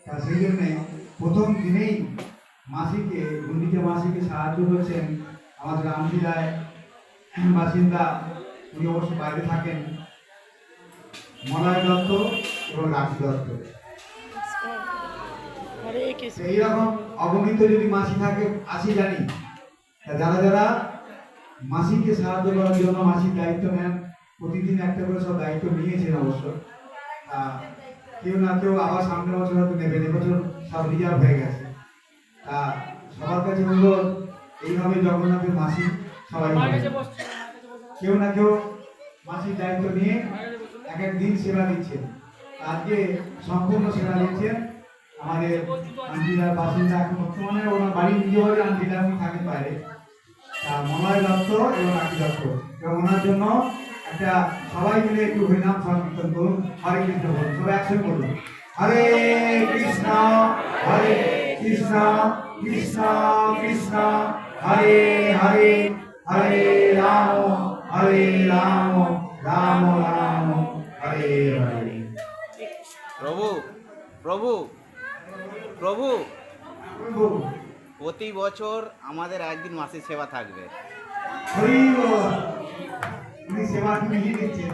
তা সেই জন্যে প্রথম দিনেই মাসিকে গুন্ডিচা মাসিকে সাহায্য করেছেন আমাদের আমজিলায় বাসিন্দা, উনি অবশ্য বাইরে থাকেন, মলয় দত্ত এবং রাখি দত্ত। এইরকম অগণিত যদি মাসি থাকে আসি জানি, যারা যারা মাসিকে সাহায্য করার জন্য মাসির দায়িত্ব নেন, প্রতিদিন একটা করে সব দায়িত্ব নিয়েছেন অবশ্য। কেউ না কেউ আবার সামনের বছর হয়তো নেবেন, এবছর সব রিজার্ভ হয়ে গেছে। তা সবার কাছে অনুরোধ, এইভাবে জগন্নাথের মাসি সবাই কেউ না কেউ মাসির দায়িত্ব নিয়ে এক এক দিন সেবা দিচ্ছেন। আজকে সম্পূর্ণ সেবা দিচ্ছেন আমাদের আন্টিলার বাসিন্দা, এখন বর্তমানে ওনার বাড়ি নিজ বাড়ি আন্টিলা, উনি থাকেন বাইরে, মলয় দত্ত এবং রাখি দত্ত। এবং ওনার জন্য একটা সবাই মিলে একটু হরিনাম সংকীর্তন করুন, হরে কৃষ্ণ বলুন, সবাই একসঙ্গে বলুন, হরে কৃষ্ণ হরে কৃষ্ণ কৃষ্ণ কৃষ্ণ হরে হরে, হরে রাম রাম রাম হরে হরে। প্রভু প্রভু প্রভু প্রভু প্রতি বছর আমাদের একদিন মাসির সেবা থাকবে। হরি বল, উনি সেবা নিয়ে দিচ্ছেন।